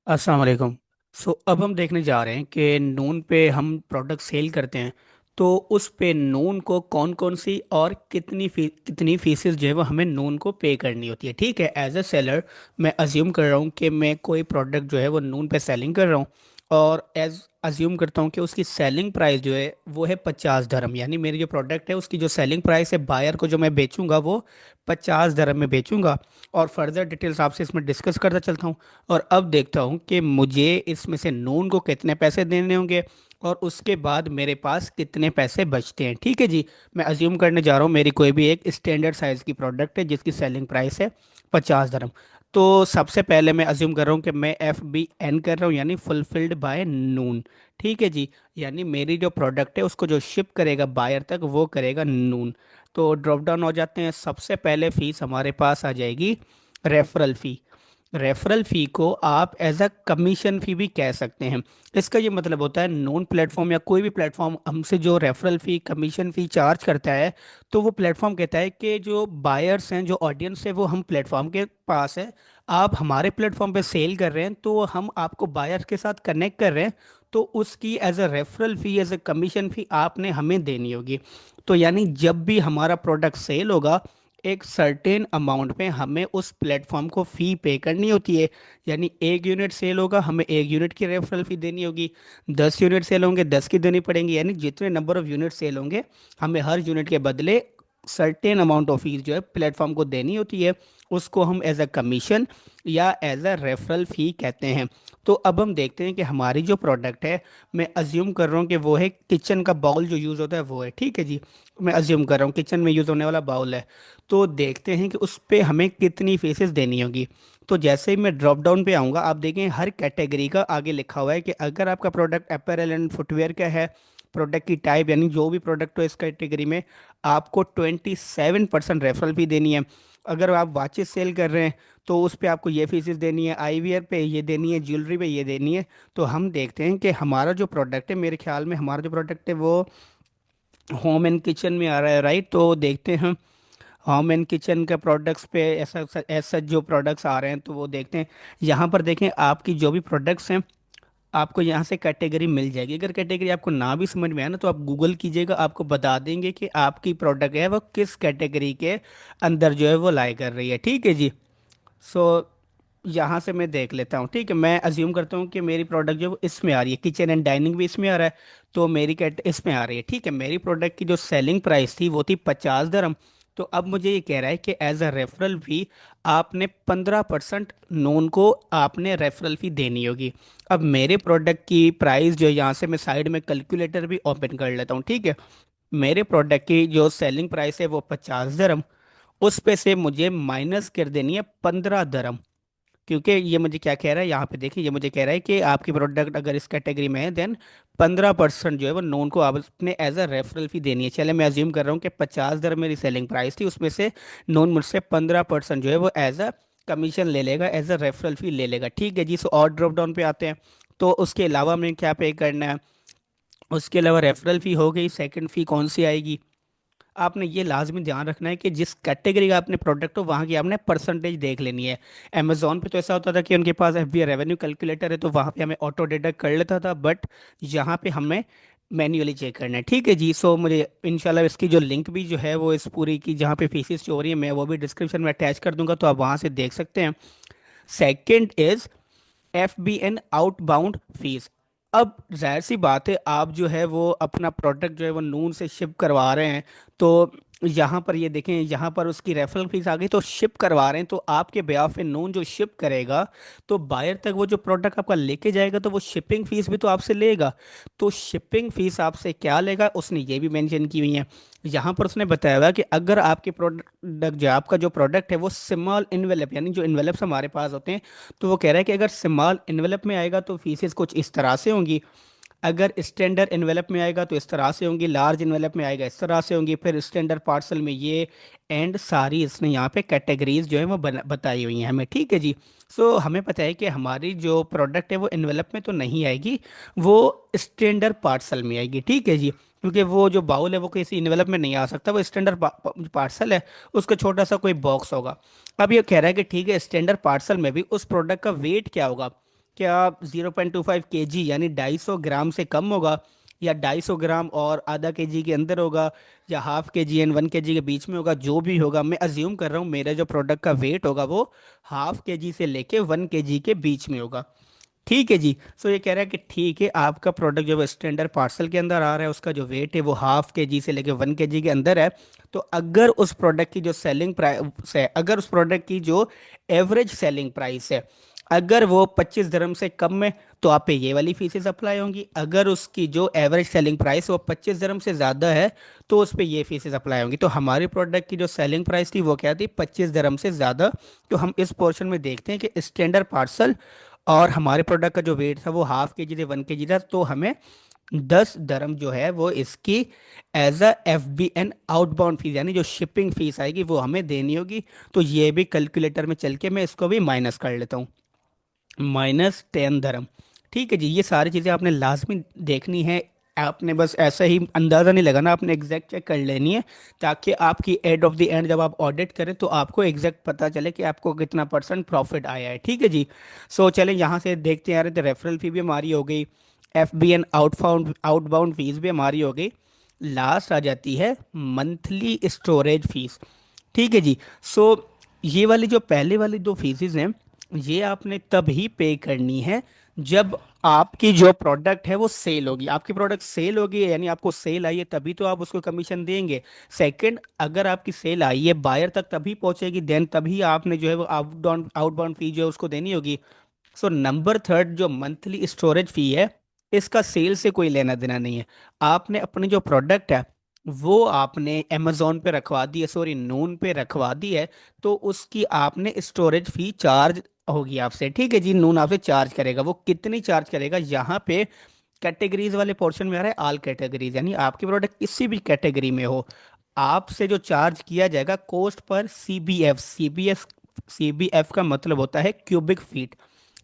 अस्सलाम वालेकुम। अब हम देखने जा रहे हैं कि नून पे हम प्रोडक्ट सेल करते हैं। तो उस पे नून को कौन कौन सी और कितनी फीसेस जो है वो हमें नून को पे करनी होती है। ठीक है, एज अ सेलर मैं अज्यूम कर रहा हूँ कि मैं कोई प्रोडक्ट जो है वो नून पे सेलिंग कर रहा हूँ, और एज अज्यूम करता हूँ कि उसकी सेलिंग प्राइस जो है वो है 50 दरम। यानी मेरी जो प्रोडक्ट है उसकी जो सेलिंग प्राइस है बायर को जो मैं बेचूंगा वो 50 दरम में बेचूंगा। और फर्दर डिटेल्स आपसे इसमें डिस्कस करता चलता हूँ। और अब देखता हूँ कि मुझे इसमें से नून को कितने पैसे देने होंगे, और उसके बाद मेरे पास कितने पैसे बचते हैं। ठीक है जी। मैं अज्यूम करने जा रहा हूँ मेरी कोई भी एक स्टैंडर्ड साइज की प्रोडक्ट है जिसकी सेलिंग प्राइस है 50 दरम। तो सबसे पहले मैं अज्यूम कर रहा हूँ कि मैं FBN कर रहा हूँ, यानी फुलफिल्ड बाय नून। ठीक है जी। यानी मेरी जो प्रोडक्ट है उसको जो शिप करेगा बायर तक वो करेगा नून। तो ड्रॉप डाउन हो जाते हैं। सबसे पहले फीस हमारे पास आ जाएगी रेफरल फ़ी। रेफरल फ़ी को आप एज अ कमीशन फ़ी भी कह सकते हैं। इसका ये मतलब होता है नॉन प्लेटफॉर्म या कोई भी प्लेटफॉर्म हमसे जो रेफरल फ़ी कमीशन फ़ी चार्ज करता है, तो वो प्लेटफॉर्म कहता है कि जो बायर्स हैं, जो ऑडियंस है, वो हम प्लेटफॉर्म के पास है। आप हमारे प्लेटफॉर्म पे सेल कर रहे हैं तो हम आपको बायर्स के साथ कनेक्ट कर रहे हैं। तो उसकी as a referral fee, as a commission fee आपने हमें देनी होगी। तो यानी जब भी हमारा प्रोडक्ट सेल होगा, एक सर्टेन अमाउंट पे हमें उस प्लेटफॉर्म को फ़ी पे करनी होती है। यानी एक यूनिट सेल होगा, हमें एक यूनिट की रेफरल फ़ी देनी होगी। 10 यूनिट सेल होंगे, 10 की देनी पड़ेंगी। यानी जितने नंबर ऑफ़ यूनिट सेल होंगे, हमें हर यूनिट के बदले सर्टेन अमाउंट ऑफ फीस जो है प्लेटफॉर्म को देनी होती है। उसको हम एज अ कमीशन या एज अ रेफरल फ़ी कहते हैं। तो अब हम देखते हैं कि हमारी जो प्रोडक्ट है, मैं अज्यूम कर रहा हूँ कि वो है किचन का बाउल जो यूज़ होता है वो है। ठीक है जी। मैं अज्यूम कर रहा हूँ किचन में यूज़ होने वाला बाउल है। तो देखते हैं कि उस पे हमें कितनी फीसेस देनी होगी। तो जैसे ही मैं ड्रॉप डाउन पे आऊँगा, आप देखें हर कैटेगरी का आगे लिखा हुआ है कि अगर आपका प्रोडक्ट अपैरल एंड फुटवेयर का है, प्रोडक्ट की टाइप यानी जो भी प्रोडक्ट हो इस कैटेगरी में, आपको 27% रेफरल फी देनी है। अगर आप वॉचेस सेल कर रहे हैं तो उस पे आपको ये फीसेस देनी है, आईवीआर पे ये देनी है, ज्वेलरी पे ये देनी है। तो हम देखते हैं कि हमारा जो प्रोडक्ट है, मेरे ख्याल में हमारा जो प्रोडक्ट है वो होम एंड किचन में आ रहा है, राइट। तो देखते हैं होम एंड किचन के प्रोडक्ट्स पे ऐसा ऐसा जो प्रोडक्ट्स आ रहे हैं तो वो देखते हैं। यहाँ पर देखें आपकी जो भी प्रोडक्ट्स हैं, आपको यहाँ से कैटेगरी मिल जाएगी। अगर कैटेगरी आपको ना भी समझ में आए ना तो आप गूगल कीजिएगा, आपको बता देंगे कि आपकी प्रोडक्ट है वो किस कैटेगरी के अंदर जो है वो लाई कर रही है। ठीक है जी। सो यहाँ से मैं देख लेता हूँ। ठीक है, मैं अज्यूम करता हूँ कि मेरी प्रोडक्ट जो है वो इसमें आ रही है, किचन एंड डाइनिंग भी इसमें आ रहा है। तो मेरी कैट इसमें आ रही है। ठीक है, मेरी प्रोडक्ट की जो सेलिंग प्राइस थी वो थी 50 दरम। तो अब मुझे ये कह रहा है कि एज अ रेफरल फी आपने 15% नॉन को आपने रेफरल फी देनी होगी। अब मेरे प्रोडक्ट की प्राइस जो है, यहाँ से मैं साइड में कैलकुलेटर भी ओपन कर लेता हूँ। ठीक है, मेरे प्रोडक्ट की जो सेलिंग प्राइस है वो 50 दरम। उस पे से मुझे माइनस कर देनी है 15 दरम। क्योंकि ये मुझे क्या कह रहा है, यहाँ पे देखिए, ये मुझे कह रहा है कि आपकी प्रोडक्ट अगर इस कैटेगरी में है देन 15% जो है वो नॉन को आपने एज अ रेफरल फी देनी है। चले मैं अज्यूम कर रहा हूँ कि 50 दर मेरी सेलिंग प्राइस थी, उसमें से नॉन मुझसे 15% जो है वो एज अ कमीशन ले लेगा, एज अ रेफरल फी ले लेगा। ठीक है जी। सो और ड्रॉप डाउन पे आते हैं। तो उसके अलावा हमें क्या पे करना है, उसके अलावा रेफरल फी हो गई। सेकंड फी कौन सी आएगी, आपने ये लाजमी ध्यान रखना है कि जिस कैटेगरी का आपने प्रोडक्ट हो वहाँ की आपने परसेंटेज देख लेनी है। अमेजोन पे तो ऐसा होता था कि उनके पास FBA रेवेन्यू कैलकुलेटर है तो वहाँ पे हमें ऑटो डिडक्ट कर लेता था, बट यहाँ पे हमें मैन्युअली चेक करना है। ठीक है जी। सो मुझे इंशाल्लाह इसकी जो लिंक भी जो है वो इस पूरी की जहाँ पे फीसिस शो हो रही है मैं वो भी डिस्क्रिप्शन में अटैच कर दूंगा, तो आप वहाँ से देख सकते हैं। Second is FBN outbound fees. अब जाहिर सी बात है, आप जो है वो अपना प्रोडक्ट जो है वो नून से शिप करवा रहे हैं। तो यहाँ पर ये देखें, यहाँ पर उसकी रेफरल फीस आ गई। तो शिप करवा रहे हैं तो आपके बेहाफ पे नून जो शिप करेगा, तो बायर तक वो जो प्रोडक्ट आपका लेके जाएगा तो वो शिपिंग फीस भी तो आपसे लेगा। तो शिपिंग फीस आपसे क्या लेगा उसने ये भी मेंशन की हुई है। यहाँ पर उसने बताया हुआ है कि अगर आपके प्रोडक्ट जो आपका जो प्रोडक्ट है वो स्मॉल इन्वेलप, यानी जो इन्वेलप्स हमारे पास होते हैं, तो वो कह रहा है कि अगर स्मॉल इन्वेलप में आएगा तो फीसेस कुछ इस तरह से होंगी। अगर स्टैंडर्ड इन्वेलप में आएगा तो इस तरह से होंगी, लार्ज इन्वेलप में आएगा इस तरह से होंगी, फिर स्टैंडर्ड पार्सल में ये, एंड सारी इसने यहाँ पे कैटेगरीज जो है वो बताई हुई हैं हमें। ठीक है जी। सो हमें पता है कि हमारी जो प्रोडक्ट है वो इन्वेलप में तो नहीं आएगी, वो स्टैंडर्ड पार्सल में आएगी। ठीक है जी। क्योंकि वो जो बाउल है वो किसी इन्वेलप में नहीं आ सकता, वो स्टैंडर्ड पार्सल है, उसका छोटा सा कोई बॉक्स होगा। अब ये कह रहा है कि ठीक है, स्टैंडर्ड पार्सल में भी उस प्रोडक्ट का वेट क्या होगा। क्या 0.25 kg यानी 250 ग्राम से कम होगा, या 250 ग्राम और आधा केजी के अंदर होगा, या हाफ के जी एंड 1 kg के बीच में होगा? जो भी होगा, मैं अज्यूम कर रहा हूँ मेरा जो प्रोडक्ट का वेट होगा वो हाफ के जी से लेके 1 kg के बीच में होगा। ठीक है जी। सो ये कह रहा है कि ठीक है, आपका प्रोडक्ट जो है स्टैंडर्ड पार्सल के अंदर आ रहा है, उसका जो वेट है वो हाफ के जी से लेके 1 kg के अंदर है। तो अगर उस प्रोडक्ट की जो सेलिंग प्राइस है, अगर उस प्रोडक्ट की जो एवरेज सेलिंग प्राइस है, अगर वो 25 dirham से कम है, तो आप पे ये वाली फीसेस अप्लाई होंगी। अगर उसकी जो एवरेज सेलिंग प्राइस है वो 25 dirham से ज़्यादा है, तो उस पे ये फीसेस अप्लाई होंगी। तो हमारे प्रोडक्ट की जो सेलिंग प्राइस थी वो क्या थी? 25 dirham से ज़्यादा। तो हम इस पोर्शन में देखते हैं कि स्टैंडर्ड पार्सल और हमारे प्रोडक्ट का जो वेट था वो हाफ के जी से 1 kg था, तो हमें 10 dirham जो है वो इसकी as a FBN outbound fees यानी जो शिपिंग फीस आएगी वो हमें देनी होगी। तो ये भी कैलकुलेटर में चल के मैं इसको भी माइनस कर लेता हूँ, -10 dirham। ठीक है जी, ये सारी चीज़ें आपने लाजमी देखनी है। आपने बस ऐसा ही अंदाज़ा नहीं लगाना, आपने एग्जैक्ट चेक कर लेनी है, ताकि आपकी एंड ऑफ द एंड जब आप ऑडिट करें तो आपको एग्जैक्ट पता चले कि आपको कितना परसेंट प्रॉफिट आया है। ठीक है जी। सो चलें यहाँ से देखते हैं। यार तो रेफरल फी भी हमारी हो गई, FBN आउटबाउंड फीस भी हमारी हो गई। लास्ट आ जाती है मंथली स्टोरेज फीस। ठीक है जी। सो ये वाली जो पहले वाली दो फीसेस हैं, ये आपने तभी पे करनी है जब आपकी जो प्रोडक्ट है वो सेल होगी। आपकी प्रोडक्ट सेल होगी यानी आपको सेल आई है, तभी तो आप उसको कमीशन देंगे। सेकंड, अगर आपकी सेल आई है बायर तक तभी पहुंचेगी, देन तभी आपने जो है वो आउटबाउंड फी जो है उसको देनी होगी। सो नंबर थर्ड, जो मंथली स्टोरेज फी है, इसका सेल से कोई लेना देना नहीं है। आपने अपनी जो प्रोडक्ट है वो आपने अमेजोन पे रखवा दी है, सॉरी नून पे रखवा दी है, तो उसकी आपने स्टोरेज फी चार्ज होगी आपसे। ठीक है जी, नून आपसे चार्ज करेगा। वो कितनी चार्ज करेगा? यहाँ पे कैटेगरीज वाले पोर्शन में आ रहा है ऑल कैटेगरीज, यानी आपकी प्रोडक्ट किसी भी कैटेगरी में हो, आपसे जो चार्ज किया जाएगा कॉस्ट पर CBF। CBF का मतलब होता है क्यूबिक फीट।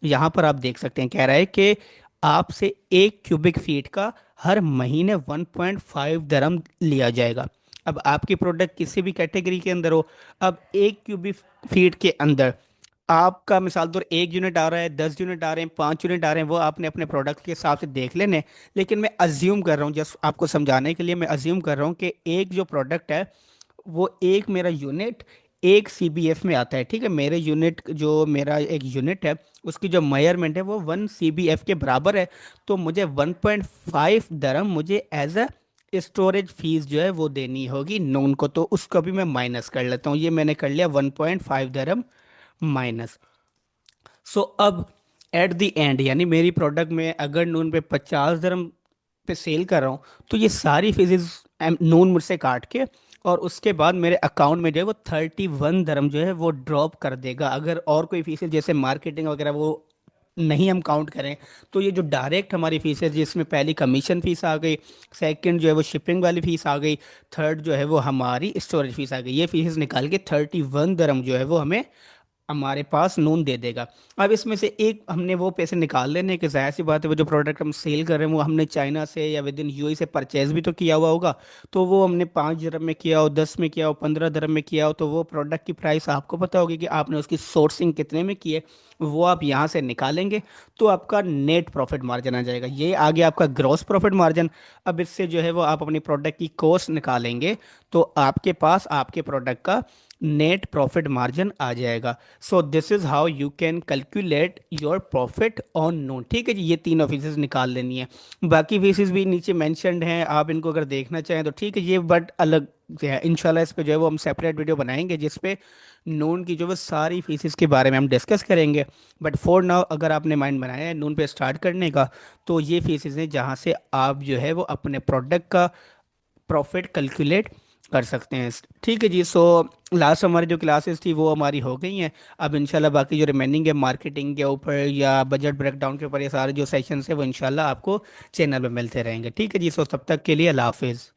यहाँ पर आप देख सकते हैं कह रहा है कि आपसे 1 क्यूबिक फीट का हर महीने 1.5 dirham लिया जाएगा। अब आपकी प्रोडक्ट किसी भी कैटेगरी के अंदर हो, अब 1 क्यूबिक फीट के अंदर आपका मिसाल तौर 1 यूनिट आ रहा है, 10 यूनिट आ रहे हैं, 5 यूनिट आ रहे हैं, वो आपने अपने प्रोडक्ट के हिसाब से देख लेने। लेकिन मैं अज्यूम कर रहा हूँ, जस्ट आपको समझाने के लिए मैं अज्यूम कर रहा हूँ कि एक जो प्रोडक्ट है वो एक मेरा यूनिट 1 CBF में आता है। ठीक है, मेरे यूनिट जो मेरा एक यूनिट है उसकी जो मेजरमेंट है वो 1 CBF के बराबर है। तो मुझे 1.5 dirham मुझे एज अ स्टोरेज फीस जो है वो देनी होगी नून को। तो उसको भी मैं माइनस कर लेता हूँ, ये मैंने कर लिया 1.5 dirham माइनस। सो अब एट द एंड यानी मेरी प्रोडक्ट में अगर नून पे 50 dirham पे सेल कर रहा हूँ, तो ये सारी फीसेस नून मुझसे काट के और उसके बाद मेरे अकाउंट में जो है वो 31 dirham जो है वो ड्रॉप कर देगा। अगर और कोई फीसेस जैसे मार्केटिंग वगैरह वो नहीं हम काउंट करें, तो ये जो डायरेक्ट हमारी फीस है जिसमें पहली कमीशन फीस आ गई, सेकंड जो है वो शिपिंग वाली फीस आ गई, थर्ड जो है वो हमारी स्टोरेज फीस आ गई, ये फीसेस निकाल के 31 dirham जो है वो हमें हमारे पास नून दे देगा। अब इसमें से एक हमने वो पैसे निकाल लेने कि जाहिर सी बात है वो जो प्रोडक्ट हम सेल कर रहे हैं वो हमने चाइना से या विद इन UAE से परचेज भी तो किया हुआ होगा। तो वो हमने 5 dirham में किया हो, 10 में किया हो, 15 dirham में किया हो, तो वो प्रोडक्ट की प्राइस आपको पता होगी कि आपने उसकी सोर्सिंग कितने में की है, वो आप यहाँ से निकालेंगे। तो आपका नेट प्रॉफिट मार्जिन आ जाएगा, ये आ गया आपका ग्रॉस प्रॉफिट मार्जिन। अब इससे जो है वो आप अपनी प्रोडक्ट की कॉस्ट निकालेंगे, तो आपके पास आपके प्रोडक्ट का नेट प्रॉफिट मार्जिन आ जाएगा। So this is how you can calculate your profit on known. ठीक है जी, ये तीनों फीसेस निकाल लेनी है। बाकी फीसेस भी नीचे मेंशन्ड हैं, आप इनको अगर देखना चाहें तो ठीक है, ये बट अलग से है। इंशाल्लाह इस पे जो है वो हम सेपरेट वीडियो बनाएंगे जिसपे नून की जो है सारी फीसेस के बारे में हम डिस्कस करेंगे। बट फॉर नाउ अगर आपने माइंड बनाया है नून पे स्टार्ट करने का, तो ये फीसेस हैं जहाँ से आप जो है वो अपने प्रोडक्ट का प्रॉफिट कैलकुलेट कर सकते हैं। ठीक है जी। सो लास्ट हमारी जो क्लासेस थी वो हमारी हो गई हैं। अब इंशाल्लाह बाकी जो रिमेनिंग है मार्केटिंग के ऊपर या बजट ब्रेकडाउन के ऊपर, ये सारे जो सेशंस है वो इंशाल्लाह आपको चैनल पे मिलते रहेंगे। ठीक है जी। सो तब तक के लिए अल्लाह हाफिज़।